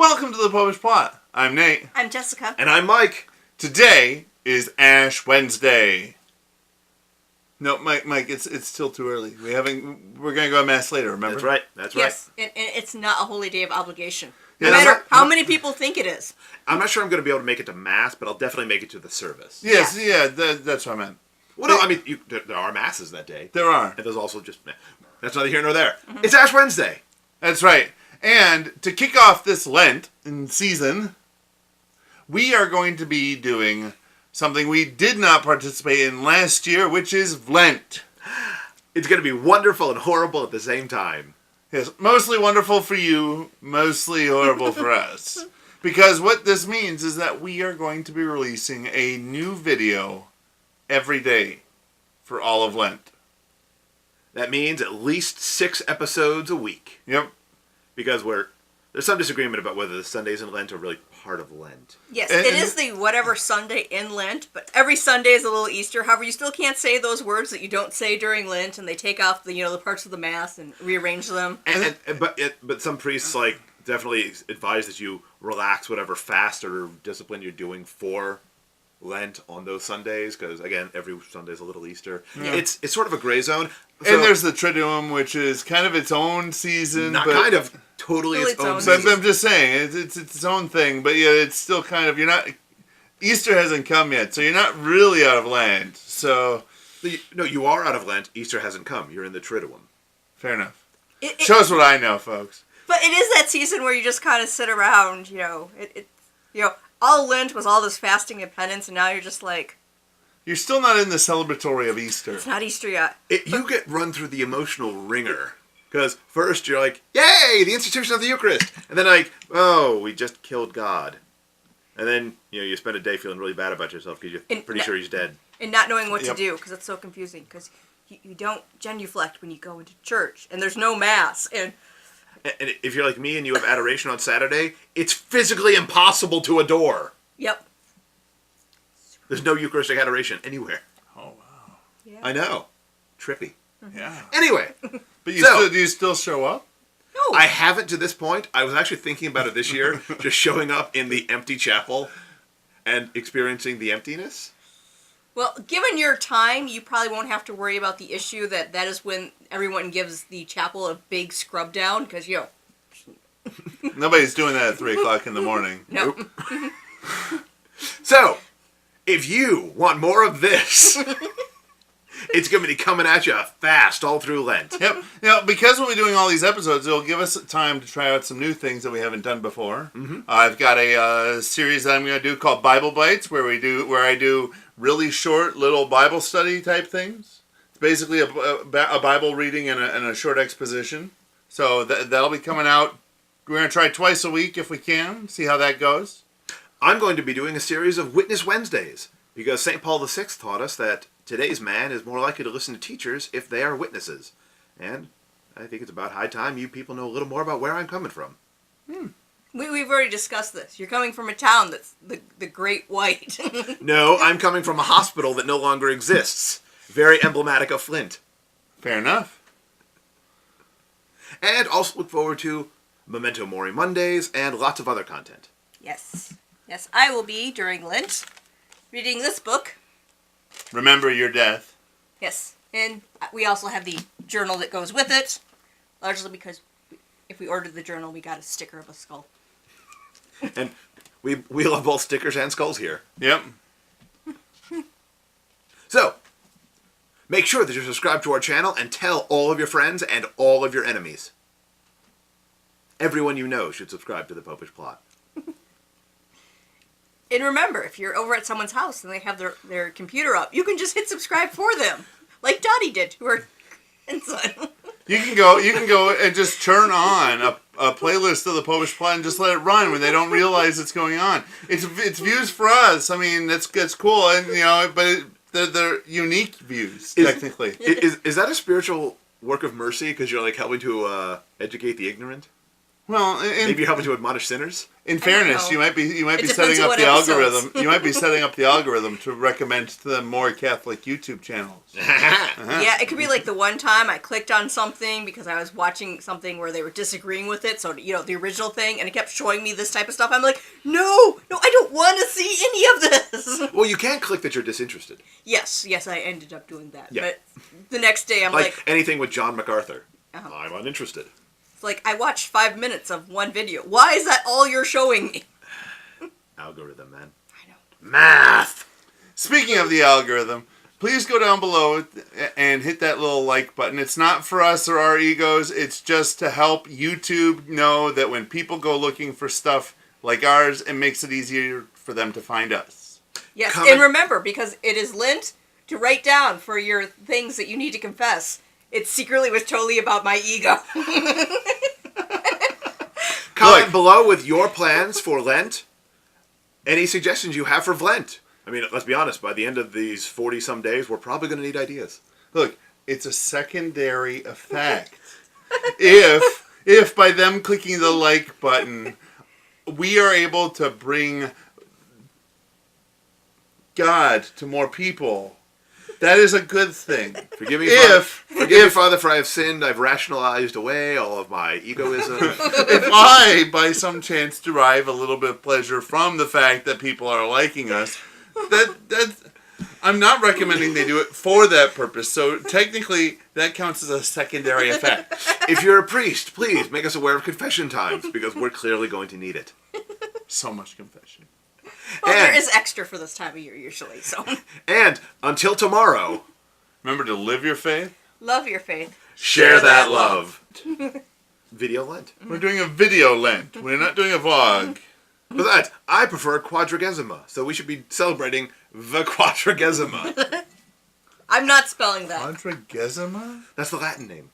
Welcome to the Popish Plot. I'm Nate. I'm Jessica. And I'm Mike. Today is Ash Wednesday. No, Mike, it's still too early. We're gonna go to mass later. Remember? That's right. Yes, and it's not a holy day of obligation. Yeah, no matter how many people think it is. I'm not sure I'm going to be able to make it to mass, but I'll definitely make it to the service. Yes, yeah, that's what I meant. Well, no, I mean, there are masses that day. There are. And there's also just, that's neither here nor there. Mm-hmm. It's Ash Wednesday. That's right. And to kick off this Lent season, we are going to be doing something we did not participate in last year, which is vLent. It's going to be wonderful and horrible at the same time. Yes, mostly wonderful for you, mostly horrible for us. Because what this means is that we are going to be releasing a new video every day for all of Lent. That means at least 6 episodes a week. Yep. Because there's some disagreement about whether the Sundays in Lent are really part of Lent. Yes, it is the whatever Sunday in Lent, but every Sunday is a little Easter. However, you still can't say those words that you don't say during Lent, and they take off the parts of the Mass and rearrange them. But some priests definitely advise that you relax whatever fast or discipline you're doing for Lent on those Sundays, because again, every Sunday is a little Easter. Yeah. It's sort of a gray zone. So, and there's the Triduum, which is kind of its own season. Totally its own season. But I'm just saying, it's its own thing, but yeah, it's still kind of, Easter hasn't come yet, so you're not really out of Lent. So no, you are out of Lent. Easter hasn't come. You're in the Triduum. Fair enough. Shows what I know, folks. But it is that season where you just kind of sit around, all Lent was all this fasting and penance, and now you're just like... You're still not in the celebratory of Easter. It's not Easter yet. You get run through the emotional ringer. Because first you're like, yay, the institution of the Eucharist. And then oh, we just killed God. And then, you spend a day feeling really bad about yourself because you're pretty sure he's dead. And not knowing what to do, because it's so confusing. Because you don't genuflect when you go into church, and there's no Mass, and if you're like me and you have adoration on Saturday, it's physically impossible to adore. Yep. There's no Eucharistic adoration anywhere. Oh, wow. Yeah. I know. Trippy. Mm-hmm. Yeah. Anyway. But do you still show up? No. I haven't to this point. I was actually thinking about it this year, just showing up in the empty chapel and experiencing the emptiness. Well, given your time, you probably won't have to worry about the issue that is when everyone gives the chapel a big scrub down, because, Nobody's doing that at 3 o'clock in the morning. Nope. So, if you want more of this, it's going to be coming at you fast all through Lent. Yep. Because we'll be doing all these episodes, it'll give us time to try out some new things that we haven't done before. Mm-hmm. I've got a series that I'm going to do called Bible Bites, where I do really short little Bible study type things. It's basically a Bible reading and a short exposition. So that'll be coming out. We're going to try twice a week if we can, see how that goes. I'm going to be doing a series of Witness Wednesdays, because St. Paul VI taught us that today's man is more likely to listen to teachers if they are witnesses. And I think it's about high time you people know a little more about where I'm coming from. We've already discussed this. You're coming from a town that's the Great White. No, I'm coming from a hospital that no longer exists. Very emblematic of Flint. Fair enough. And also look forward to Memento Mori Mondays and lots of other content. Yes. Yes, I will be, during Lent, reading this book. Remember Your Death. Yes. And we also have the journal that goes with it. Largely because if we ordered the journal, we got a sticker of a skull. And we love both stickers and skulls here. Yep. So, make sure that you're subscribed to our channel and tell all of your friends and all of your enemies. Everyone you know should subscribe to the Popish Plot. And remember, if you're over at someone's house and they have their computer up, you can just hit subscribe for them, like Dottie did to her grandson. You can go and just turn on a playlist of the Popish Plot and just let it run when they don't realize it's going on. It's views for us. I mean, that's cool, and but they're unique views technically. Is that a spiritual work of mercy because you're helping to educate the ignorant? Well, Maybe you're helping to admonish sinners. in fairness, know. you might be It setting depends up on the what algorithm. episodes. You might be setting up the algorithm to recommend to them more Catholic YouTube channels. Yeah, it could be like the one time I clicked on something because I was watching something where they were disagreeing with it, so, the original thing, and it kept showing me this type of stuff. I'm like, no, I don't want to see any of this. Well, you can click that you're disinterested. Yes, I ended up doing that. Yeah. But the next day I'm Like like, anything with John MacArthur. Uh-huh. I'm uninterested. it's like, I watched 5 minutes of one video. Why is that all you're showing me? Algorithm, man. I know. Math! Speaking of the algorithm, please go down below and hit that little like button. It's not for us or our egos. It's just to help YouTube know that when people go looking for stuff like ours, it makes it easier for them to find us. Yes, Comment- and remember, because it is Lent, to write down for your things that you need to confess. It secretly was totally about my ego. Comment below with your plans for Lent. Any suggestions you have for Lent. I mean, let's be honest, by the end of these 40-some days, we're probably going to need ideas. Look, it's a secondary effect. if by them clicking the like button, we are able to bring God to more people, that is a good thing. Forgive me, Father, for I have sinned. I've rationalized away all of my egoism. If I, by some chance, derive a little bit of pleasure from the fact that people are liking us, that I'm not recommending they do it for that purpose. So technically, that counts as a secondary effect. If you're a priest, please make us aware of confession times, because we're clearly going to need it. So much confession. Well, And- there is extra for this time of year usually, so. And until tomorrow, Remember to live your faith. Love your faith. share that love. Video Lent. We're doing a video Lent. We're not doing a vlog. For that, I prefer Quadragesima, so we should be celebrating the Quadragesima. I'm not spelling that. Quadragesima? That's the Latin name.